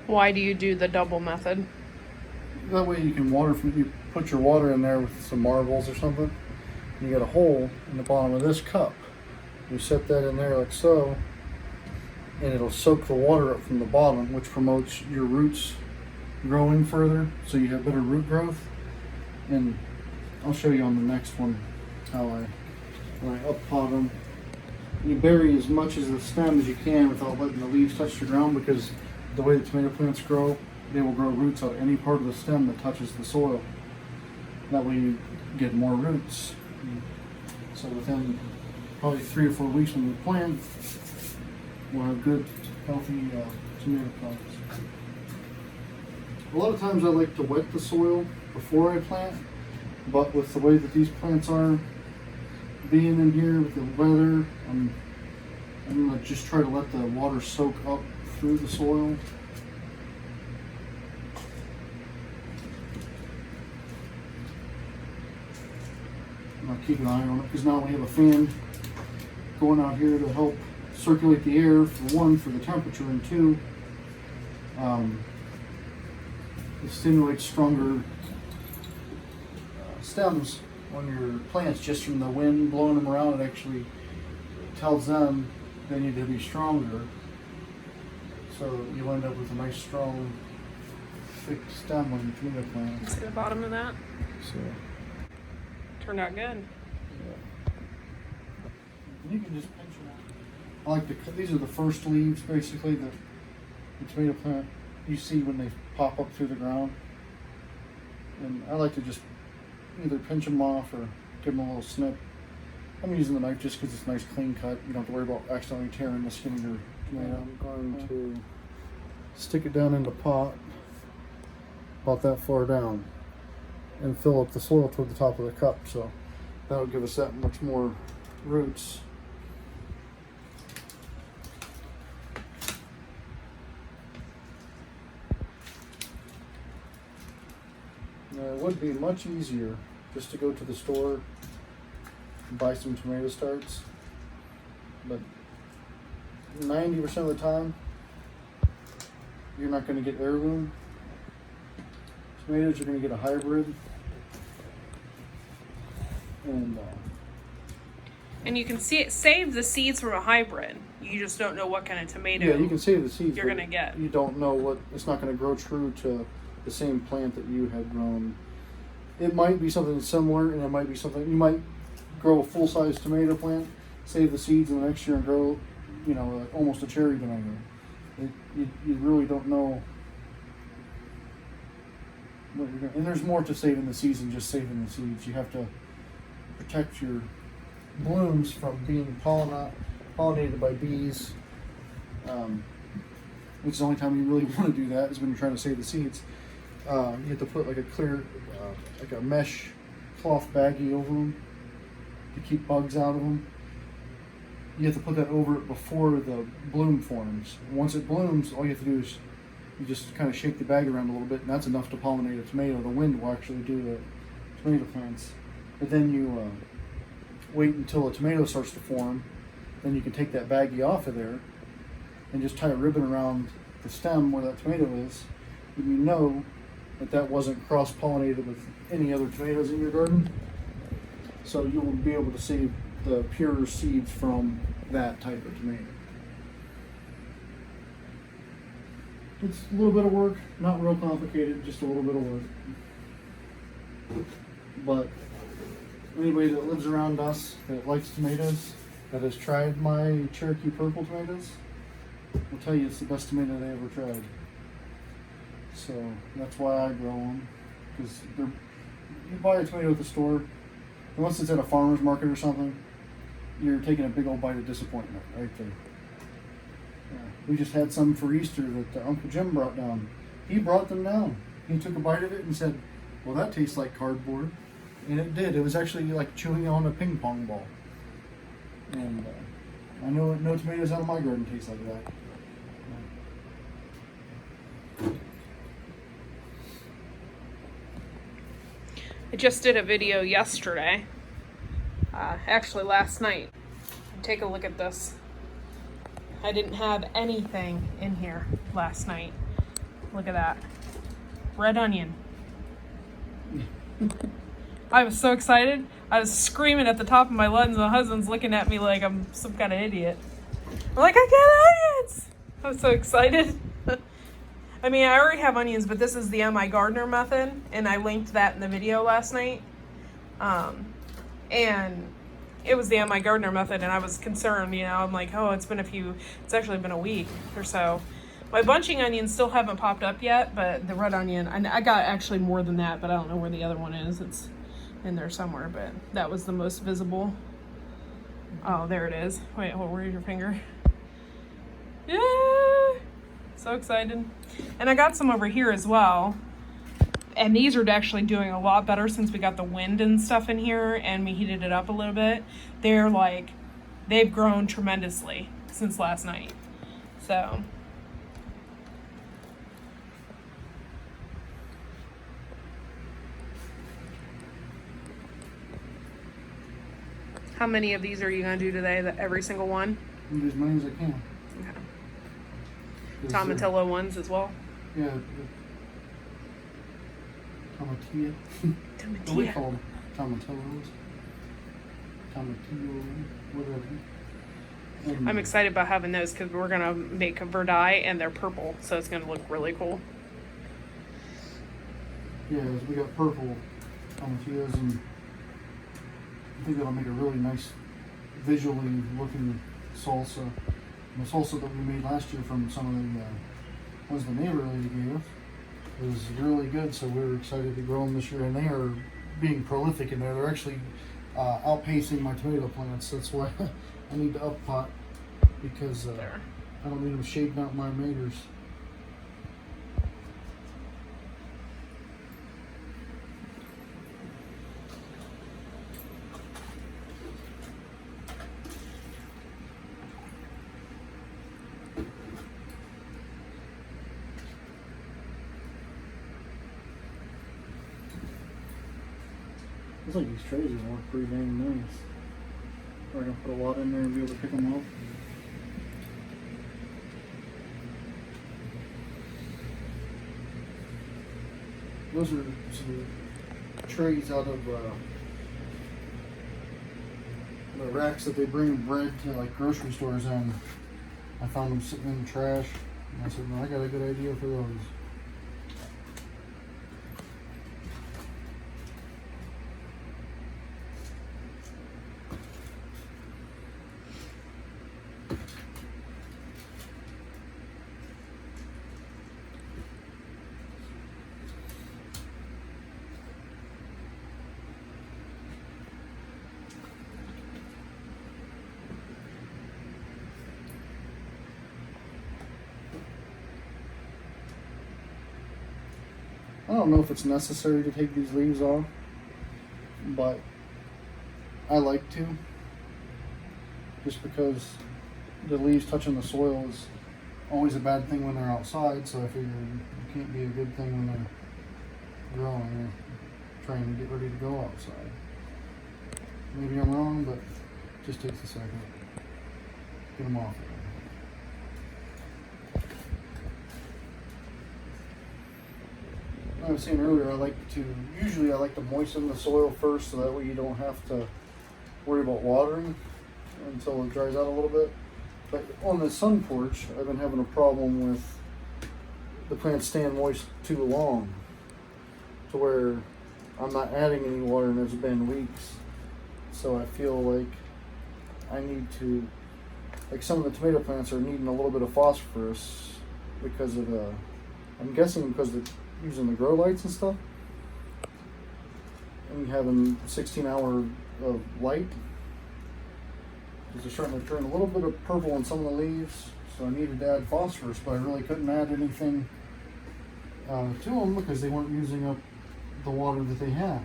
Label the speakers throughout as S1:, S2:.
S1: Why do you do the double method?
S2: That way you can you put your water in there with some marbles or something. You got a hole in the bottom of this cup. You set that in there like so, and it'll soak the water up from the bottom, which promotes your roots growing further, so you have better root growth. And I'll show you on the next one how when I up pot them. You bury as much of the stem as you can without letting the leaves touch the ground, because the way the tomato plants grow, they will grow roots out of any part of the stem that touches the soil. That way you get more roots. So within probably 3 or 4 weeks when you plant, we'll have good, healthy tomato plants. A lot of times I like to wet the soil before I plant, but with the way that these plants are being in here with the weather, I'm going to just try to let the water soak up through the soil. I'll keep an eye on it, because now we have a fan going out here to help circulate the air, for one, for the temperature, and two, it stimulates stronger stems on your plants just from the wind blowing them around. It actually tells them they need to be stronger, so you end up with a nice strong thick stem on your tomato plant.
S1: See the bottom of that?
S2: So
S1: Turned out good.
S2: yeah. You can just pinch them out. I like these are the first leaves basically that the tomato plant you see when they pop up through the ground, and I like to just either pinch them off or give them a little snip. I'm using the knife just because it's a nice clean cut. You don't have to worry about accidentally tearing the skin of your tomato. I'm going to stick it down in the pot about that far down and fill up the soil toward the top of the cup, so that'll give us that much more roots. Now, it would be much easier just to go to the store and buy some tomato starts, but 90% of the time you're not going to get heirloom tomatoes. You're going to get a hybrid,
S1: and you can save the seeds from a hybrid. You just don't know what kind of tomato.
S2: Yeah, you can save the seeds.
S1: You're going to get.
S2: You don't know what it's not going to grow true to the same plant that you had grown. It might be something similar, and it might be something you might grow a full-size tomato plant, save the seeds, and the next year and grow, almost a cherry tomato. You really don't know what you're going. And there's more to saving the seeds than just saving the seeds. You have to protect your blooms from being pollinated by bees. Which is the only time you really want to do that is when you're trying to save the seeds. You have to put like a clear, like a mesh cloth baggie over them to keep bugs out of them. You have to put that over it before the bloom forms. Once it blooms, all you have to do is you just kind of shake the bag around a little bit, and that's enough to pollinate a tomato. The wind will actually do the tomato plants. But then you wait until a tomato starts to form. Then you can take that baggie off of there and just tie a ribbon around the stem where that tomato is, and you know that wasn't cross-pollinated with any other tomatoes in your garden. So you will be able to save the pure seeds from that type of tomato. It's a little bit of work, not real complicated, just a little bit of work. But anybody that lives around us that likes tomatoes, that has tried my Cherokee Purple tomatoes, will tell you it's the best tomato they ever tried. So that's why I grow them, because you buy a tomato at the store, unless it's at a farmer's market or something, you're taking a big old bite of disappointment right there. We just had some for Easter that Uncle Jim brought down. He brought them down. He took a bite of it and said, well, that tastes like cardboard. And it did. It was actually like chewing on a ping pong ball. And I know no tomatoes out of my garden taste like that.
S1: I just did a video yesterday, actually last night. Take a look at this. I didn't have anything in here last night. Look at that. Red onion. I was so excited. I was screaming at the top of my lungs, and my husband's looking at me like I'm some kind of idiot. I'm like, I got onions! I'm so excited. I mean, I already have onions, but this is the M.I. Gardner method, and I linked that in the video last night. And it was the M.I. Gardner method, and I was concerned, you know. I'm like, oh, it's actually been a week or so. My bunching onions still haven't popped up yet, but the red onion, I got actually more than that, but I don't know where the other one is. It's in there somewhere, but that was the most visible. Oh, there it is. Wait, where's your finger? Yeah! So excited. And I got some over here as well. And these are actually doing a lot better since we got the wind and stuff in here and we heated it up a little bit. They've grown tremendously since last night. So. How many of these are you going to do today? Every single one?
S2: Do as many as I can.
S1: Okay. Tomatillo ones as well?
S2: Yeah. Tomatillo. What do we call them? Tomatillos. Tomatillo, whatever.
S1: I'm excited about having those because we're going to make a verdie and they're purple, so it's going to look really cool.
S2: Yeah, we got purple tomatillos, and I think that'll make a really nice visually looking salsa. And the salsa that we made last year from some of the ones the neighbor lady gave us was really good, so we were excited to grow them this year, and they are being prolific in there. They're actually outpacing my tomato plants. That's why I need to up pot, because I don't need them shading out my tomatoes. Looks like these trays will work pretty dang nice. We're gonna put a lot in there and be able to pick them up. Those are some trays out of the racks that they bring bread to like grocery stores in. I found them sitting in the trash, and I said, well, I got a good idea for those. I don't know if it's necessary to take these leaves off, but I like to, just because the leaves touching the soil is always a bad thing when they're outside, so I figured it can't be a good thing when they're growing or trying to get ready to go outside. Maybe I'm wrong, but it just takes a second. Get them off. I was saying earlier, usually I like to moisten the soil first, so that way you don't have to worry about watering until it dries out a little bit. But on the sun porch, I've been having a problem with the plants staying moist too long, to where I'm not adding any water and it's been weeks. So I feel like I need to, like some of the tomato plants are needing a little bit of phosphorus because of I'm guessing because they're using the grow lights and stuff, and having 16-hour of light. They're starting to turn a little bit of purple on some of the leaves, so I needed to add phosphorus, but I really couldn't add anything to them because they weren't using up the water that they had.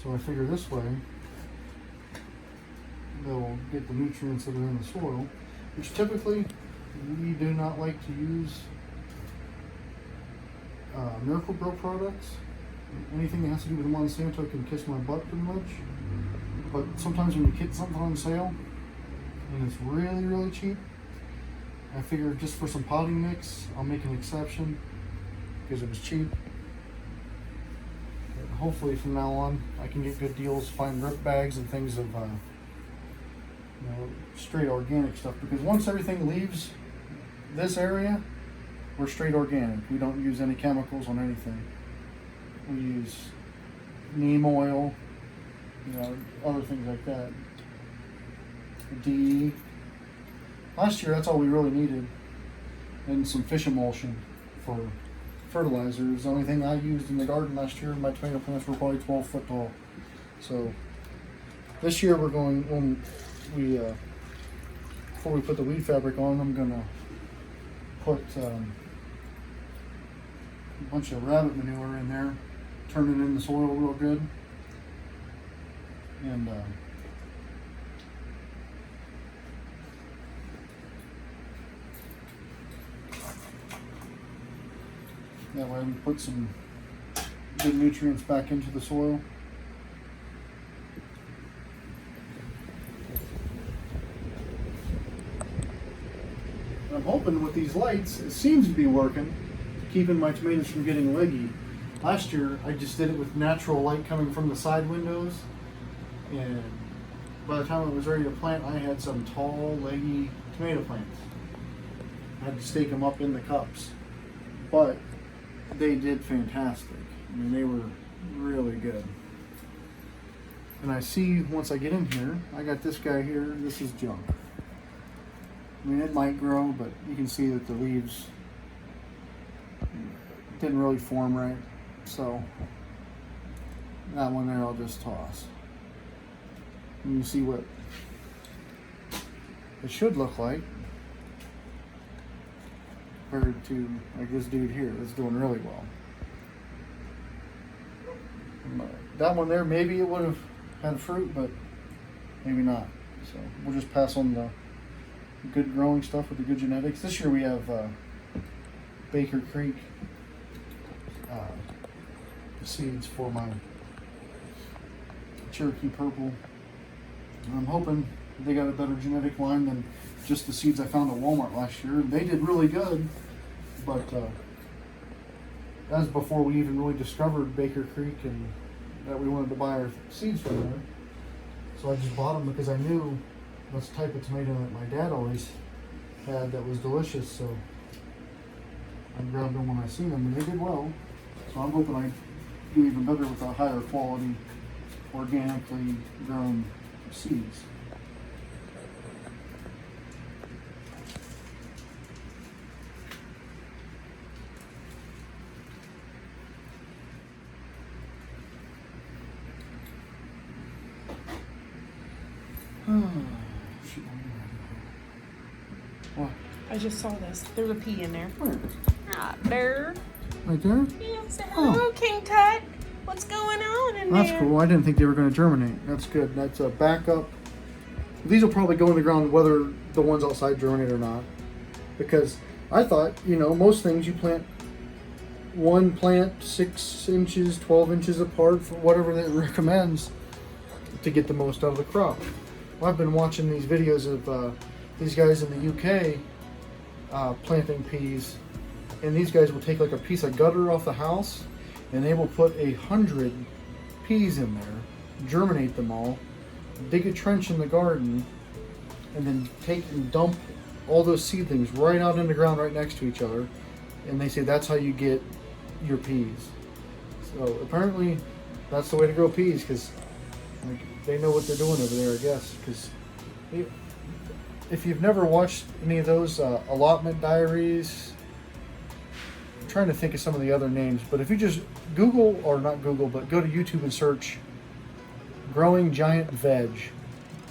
S2: So I figure this way they'll get the nutrients that are in the soil, which typically we do not like to use Miracle Grow products. Anything that has to do with Monsanto can kiss my butt pretty much. But sometimes when you get something on sale and it's really, really cheap, I figured just for some potting mix, I'll make an exception because it was cheap. But hopefully from now on, I can get good deals, find rip bags and things of straight organic stuff. Because once everything leaves this area, we're straight organic. We don't use any chemicals on anything. We use neem oil, other things like that. DE. Last year, that's all we really needed, and some fish emulsion for fertilizer. It was the only thing I used in the garden last year. My tomato plants were probably 12 foot tall. So this year we're going, before we put the weed fabric on, I'm gonna put a bunch of rabbit manure in there, turn it in the soil real good, and that way we put some good nutrients back into the soil. I'm hoping with these lights, it seems to be working, keeping my tomatoes from getting leggy. Last year, I just did it with natural light coming from the side windows, and by the time I was ready to plant, I had some tall, leggy tomato plants. I had to stake them up in the cups, but they did fantastic. I mean, they were really good. And I see, once I get in here, I got this guy here, this is junk. I mean, it might grow, but you can see that the leaves didn't really form right. So that one there I'll just toss. And you see what it should look like compared to like this dude here that's doing really well. That one there, maybe it would have had fruit, but maybe not. So we'll just pass on the good growing stuff with the good genetics. This year we have Baker Creek seeds for my Cherokee Purple. And I'm hoping they got a better genetic line than just the seeds I found at Walmart last year. They did really good, but that was before we even really discovered Baker Creek and that we wanted to buy our seeds from there. So I just bought them because I knew that's the type of tomato that my dad always had that was delicious. So I grabbed them when I seen them, and they did well. So I'm hoping I do even better with a higher quality, organically grown seeds. What?
S1: I just saw this. There's a pea in there.
S2: Where?
S1: Ah, there.
S2: Right there?
S1: Yeah, say hello, King Tut. What's going on in there?
S2: That's cool. I didn't think they were going to germinate. That's good. That's a backup. These will probably go in the ground whether the ones outside germinate or not. Because I thought, most things you plant 6 inches, 12 inches apart for whatever it recommends to get the most out of the crop. Well, I've been watching these videos of these guys in the UK planting peas, and these guys will take like a piece of gutter off the house and they will put 100 peas in there, germinate them all, dig a trench in the garden, and then take and dump all those seedlings right out in the ground right next to each other. And they say that's how you get your peas. So apparently that's the way to grow peas, because they know what they're doing over there, I guess. Because if you've never watched any of those allotment diaries, I'm trying to think of some of the other names, but if you just Google, or not Google, but go to YouTube and search growing giant veg,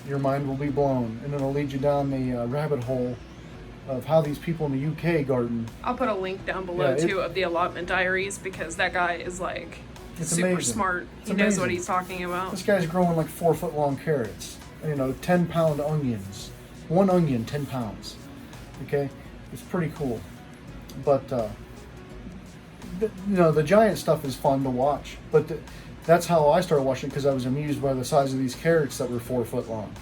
S2: your mind will be blown, and it'll lead you down the rabbit hole of how these people in the UK garden.
S1: I'll put a link down below too of the allotment diaries, because that guy is like super
S2: amazing.
S1: smart.
S2: It's
S1: He knows
S2: amazing.
S1: what he's talking about.
S2: This guy's growing like 4 foot long carrots, 10-pound onions. One onion, 10 pounds. Okay, it's pretty cool. But the giant stuff is fun to watch. But that's how I started watching it, because I was amused by the size of these carrots that were 4 foot long.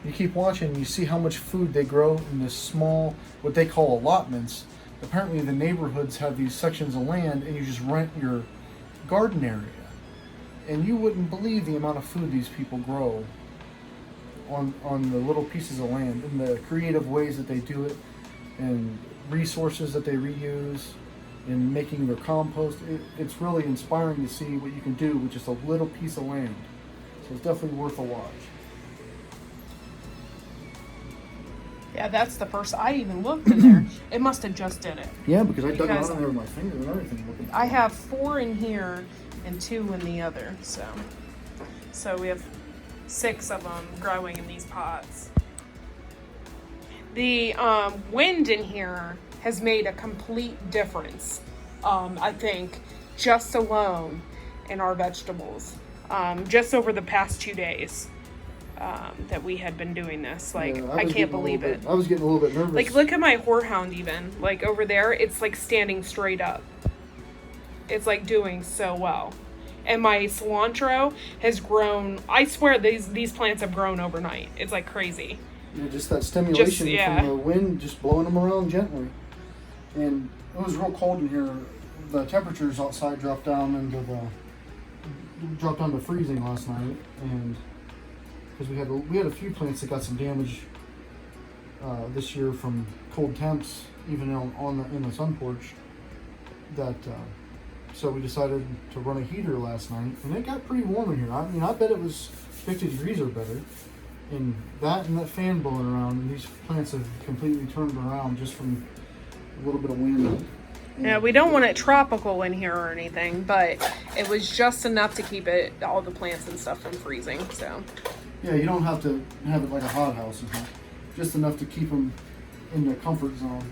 S2: You keep watching, you see how much food they grow in this small, what they call allotments. Apparently the neighborhoods have these sections of land and you just rent your garden area. And you wouldn't believe the amount of food these people grow on the little pieces of land, and the creative ways that they do it, and resources that they reuse, and making their compost. It's really inspiring to see what you can do with just a little piece of land. So it's definitely worth a watch.
S1: Yeah, that's the first. I even looked in there. It must have just did it.
S2: Yeah, because I dug around in there with my finger and everything.
S1: I have 4 in here and 2 in the other. So we have 6 of them growing in these pots. The wind in here has made a complete difference. I think just alone in our vegetables. Just over the past 2 days. That we had been doing this. Like, yeah, I can't believe it.
S2: I was getting a little bit nervous.
S1: Like, look at my horehound even. Like, over there, it's like standing straight up. It's like doing so well. And my cilantro has grown. I swear these plants have grown overnight. It's like crazy.
S2: Yeah, just that stimulation from the wind just blowing them around gently. And it was real cold in here. The temperatures outside dropped down to freezing last night, and because we had a few plants that got some damage this year from cold temps, even in the sun porch. So we decided to run a heater last night, and it got pretty warm in here. I mean, I bet it was 50 degrees or better. And that fan blowing around, and these plants have completely turned around just from a little bit of wind.
S1: Yeah, we don't want it tropical in here or anything, but it was just enough to keep all the plants and stuff from freezing. So.
S2: Yeah, you don't have to have it like a hothouse, just enough to keep them in their comfort zone.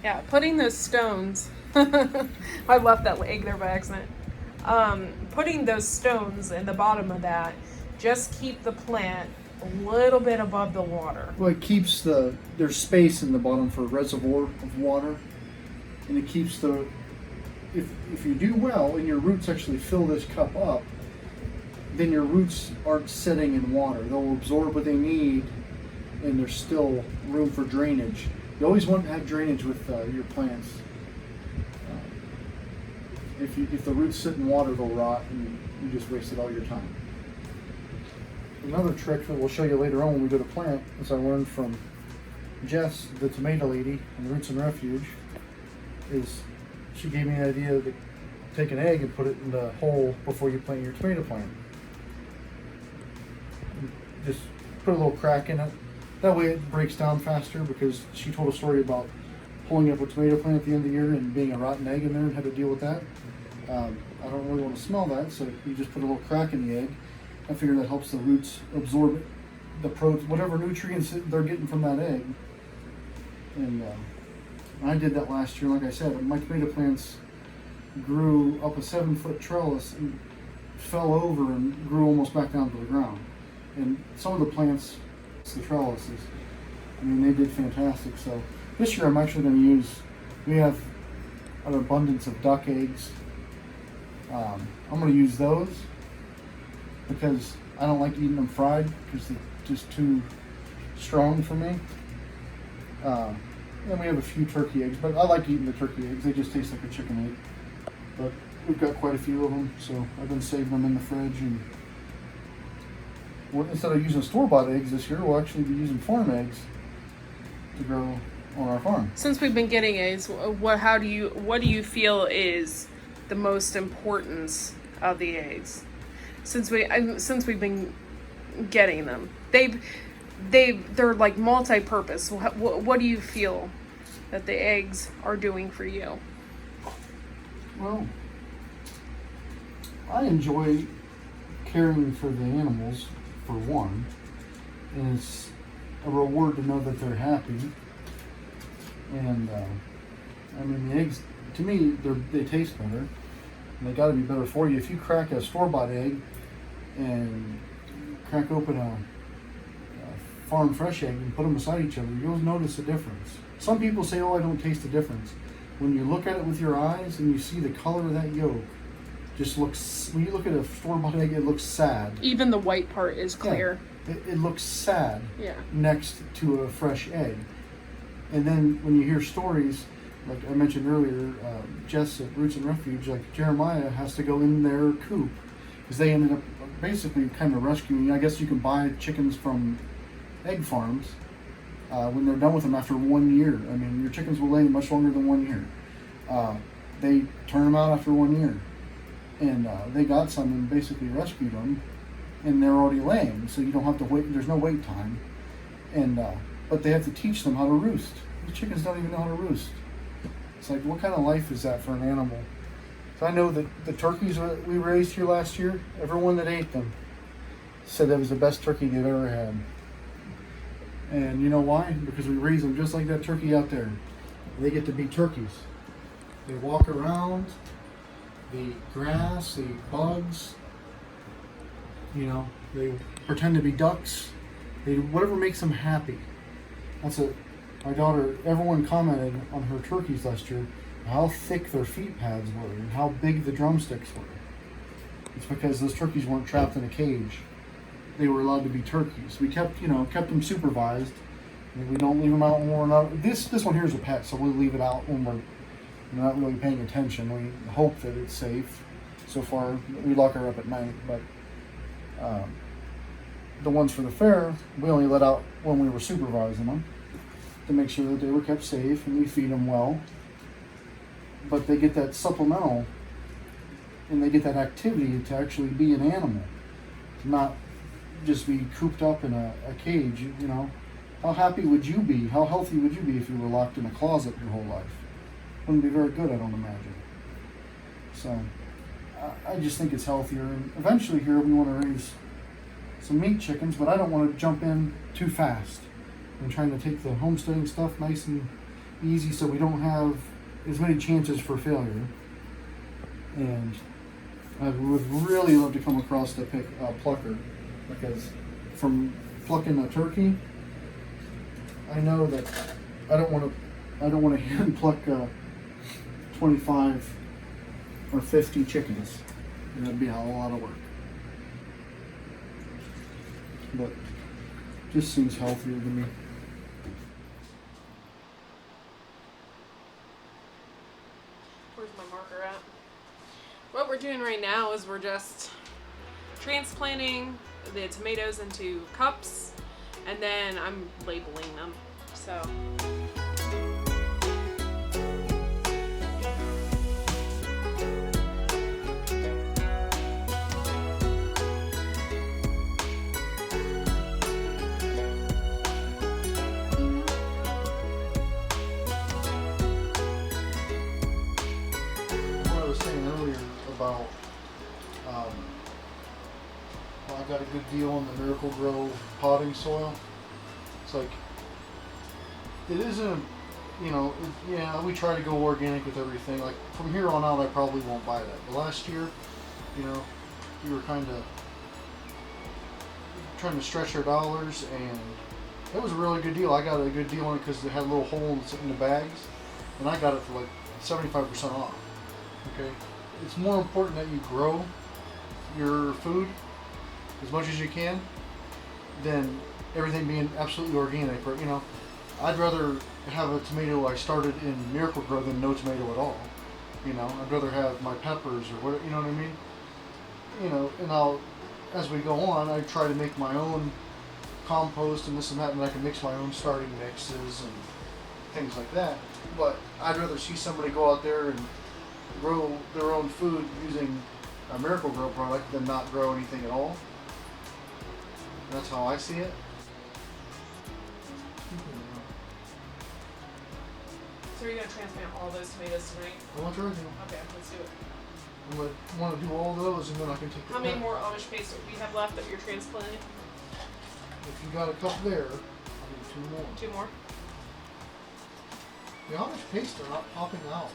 S1: Yeah, putting those stones, I left that egg there by accident. Putting those stones in the bottom of that, just keep the plant a little bit above the water.
S2: Well, it keeps there's space in the bottom for a reservoir of water, and it keeps if you do well and your roots actually fill this cup up, then your roots aren't sitting in water. They'll absorb what they need, and there's still room for drainage. You always want to have drainage with your plants. If the roots sit in water, they'll rot, and you just wasted all your time. Another trick that we'll show you later on when we go to plant, as I learned from Jess, the tomato lady in Roots and Refuge, is she gave me the idea to take an egg and put it in the hole before you plant your tomato plant. Just put a little crack in it. That way it breaks down faster, because she told a story about pulling up a tomato plant at the end of the year and being a rotten egg in there and had to deal with that. I don't really want to smell that, so you just put a little crack in the egg. I figure that helps the roots absorb whatever nutrients they're getting from that egg. And I did that last year. Like I said, my tomato plants grew up a 7-foot trellis and fell over and grew almost back down to the ground. And some of the plants, the trellises, I mean, they did fantastic. So this year I'm actually going to we have an abundance of duck eggs. I'm going to use those because I don't like eating them fried because they're just too strong for me. And we have a few turkey eggs, but I like eating the turkey eggs. They just taste like a chicken egg. But we've got quite a few of them, so I've been saving them in the fridge. And instead of using store-bought eggs this year, we'll actually be using farm eggs to grow on our farm.
S1: Since we've been getting eggs, what do you feel is the most importance of the eggs? Since we've been getting them, they're like multi-purpose. What do you feel that the eggs are doing for you?
S2: Well, I enjoy caring for the animals, for one, and it's a reward to know that they're happy. And I mean, the eggs, to me, they taste better, and they got to be better for you. If you crack a store-bought egg and crack open a farm fresh egg and put them beside each other, you'll notice a difference. Some people say, "Oh, I don't taste the difference." When you look at it with your eyes and you see the color of that yolk, just looks. When you look at a store-bought egg, it looks sad.
S1: Even the white part is clear.
S2: Yeah, it looks sad.
S1: Yeah.
S2: Next to a fresh egg, and then when you hear stories, like I mentioned earlier, Jess at Roots and Refuge, like Jeremiah has to go in their coop because they ended up basically kind of rescuing. I guess you can buy chickens from egg farms when they're done with them after 1 year. I mean, your chickens will lay much longer than 1 year. They turn them out after 1 year, and they got some and basically rescued them, and they're already laying, so you don't have to wait. There's no wait time, and but they have to teach them how to roost. The chickens don't even know how to roost. It's like, what kind of life is that for an animal? So I know that the turkeys that we raised here last year, everyone that ate them said that was the best turkey they've ever had. And you know why? Because we raise them just like that turkey out there. They get to be turkeys. They walk around, they eat grass, they eat bugs. You know, they pretend to be ducks. They do whatever makes them happy. My daughter, everyone commented on her turkeys last year, how thick their feet pads were and how big the drumsticks were. It's because those turkeys weren't trapped in a cage. They were allowed to be turkeys. We kept them supervised. And we don't leave them out when we're not. This one here is a pet, so we'll leave it out when we're not really paying attention. We hope that it's safe. So far, we lock her up at night, but the ones for the fair, we only let out when we were supervising them to make sure that they were kept safe, and we feed them well. But they get that supplemental, and they get that activity to actually be an animal, to not just be cooped up in a cage. You know, how happy would you be? How healthy would you be if you were locked in a closet your whole life? Wouldn't be very good, I don't imagine. So I just think it's healthier, and eventually here we want to raise some meat chickens, but I don't want to jump in too fast. I'm trying to take the homesteading stuff nice and easy so we don't have as many chances for failure. And I would really love to come across the plucker, because from plucking a turkey, I know that I don't want to hand pluck 25 or 50 chickens. And that'd be a lot of work. But just seems healthier to me.
S1: Where's my marker at? What we're doing right now is we're just transplanting the tomatoes into cups, and then I'm labeling them. So
S2: about I got a good deal on the Miracle Grow potting soil. It's like, it isn't, we try to go organic with everything. Like from here on out I probably won't buy that. But last year, we were kind of trying to stretch our dollars, and it was a really good deal. I got a good deal on it because it had a little hole in the bags, and I got it for like 75% off. Okay, it's more important that you grow your food as much as you can than everything being absolutely organic. Or I'd rather have a tomato I started in Miracle Grow than no tomato at all. I'd rather have my peppers or what, you know what I mean? And as we go on, I try to make my own compost and this and that, and I can mix my own starting mixes and things like that. But I'd rather see somebody go out there and grow their own food using a Miracle Grow product than not grow anything at all. That's how I see it.
S1: So you're going to transplant all those tomatoes tonight?
S2: I want to try to.
S1: Okay, let's do it.
S2: I want to do all those, and then I can take
S1: How many more Amish paste do we have left that you're transplanting?
S2: If you got a couple there, I'll do 2 more.
S1: 2 more?
S2: The Amish paste are not popping out.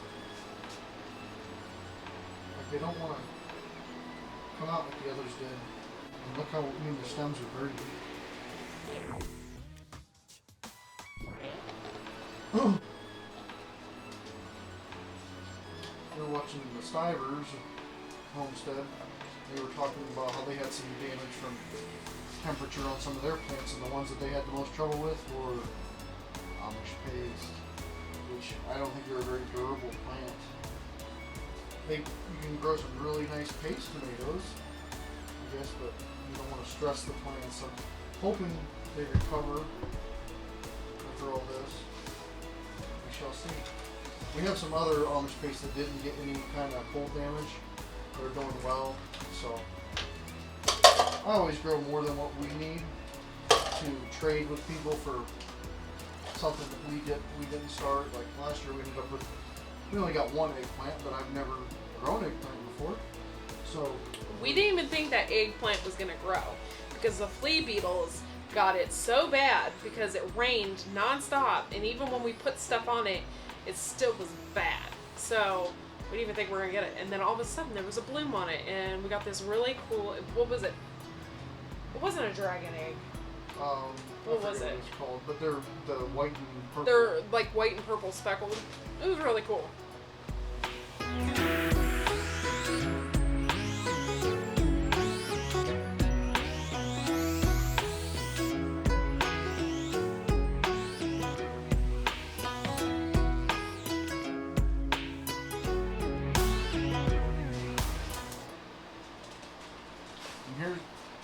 S2: Like they don't want to come out like the others did. And look how the stems are dirty. We were watching the Stivers homestead. They were talking about how they had some damage from temperature on some of their plants, and the ones that they had the most trouble with were Amish paste, which I don't think they're a very durable plant. You can grow some really nice paste tomatoes, I guess, but you don't want to stress the plants. I'm hoping they recover after all this. We shall see. We have some other Amish paste that didn't get any kind of cold damage. They're doing well, so I always grow more than what we need to trade with people for something that we didn't start. Like last year, we only got one eggplant, but I've never grown eggplant before. So
S1: we didn't even think that eggplant was gonna grow because the flea beetles got it so bad because it rained nonstop, and even when we put stuff on it, it still was bad. So we didn't even think we were gonna get it, and then all of a sudden there was a bloom on it, and we got this really cool. What was it? It wasn't a dragon egg. What was it?
S2: It's called, but they're the white and purple.
S1: They're like white and purple speckled. It was really cool.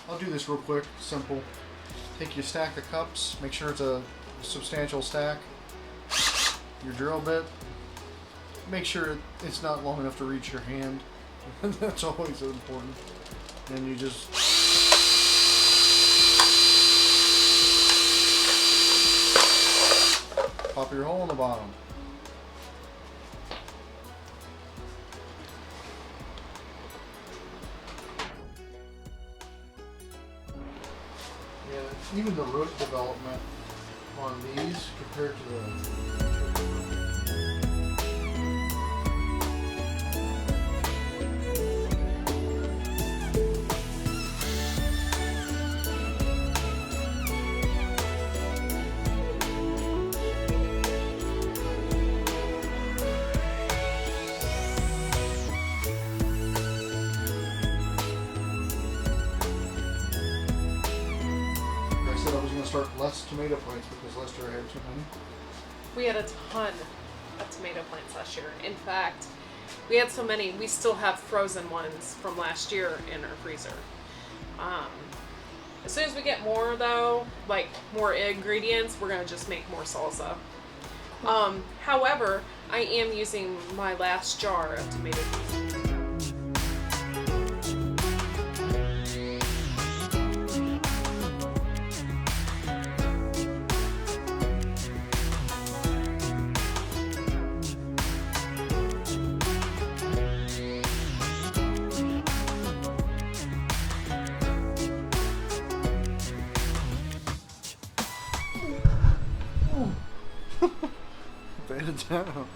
S2: I'll do this real quick, simple. Take your stack of cups, make sure it's a substantial stack. Your drill bit, make sure it's not long enough to reach your hand. That's always important. And you just pop your hole in the bottom. Even the root development on these compared to the start less tomato plants because last year I had too many.
S1: We had a ton of tomato plants last year. In fact, we had so many, we still have frozen ones from last year in our freezer. As soon as we get more though, like more ingredients, we're gonna just make more salsa. However, I am using my last jar of tomato paste.
S2: Bend it down.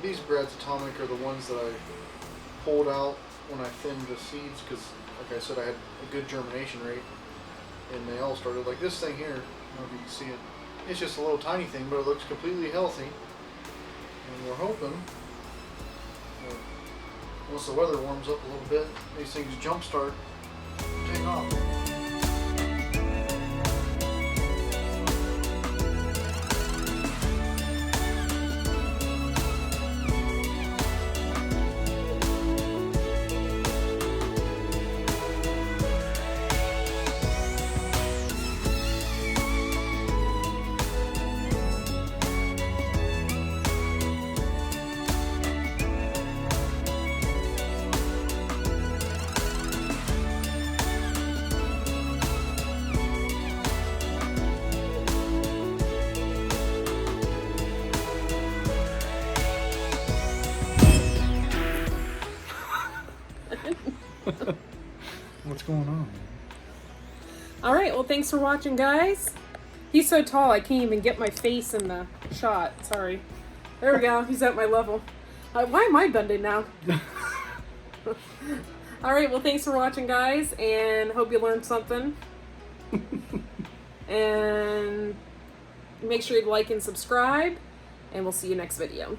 S2: These Brad's Atomic are the ones that I pulled out when I thinned the seeds because, like I said, I had a good germination rate, and they all started like this thing here. I don't know if you can see it. It's just a little tiny thing, but it looks completely healthy. And we're hoping, once the weather warms up a little bit, these things jumpstart, take off.
S3: What's going on?
S1: All right, well, thanks for watching, guys. He's so tall I can't even get my face in the shot. Sorry. There we go. He's at my level. Why am I bending now? All right. Well, thanks for watching, guys, and hope you learned something. And make sure you like and subscribe, and we'll see you next video.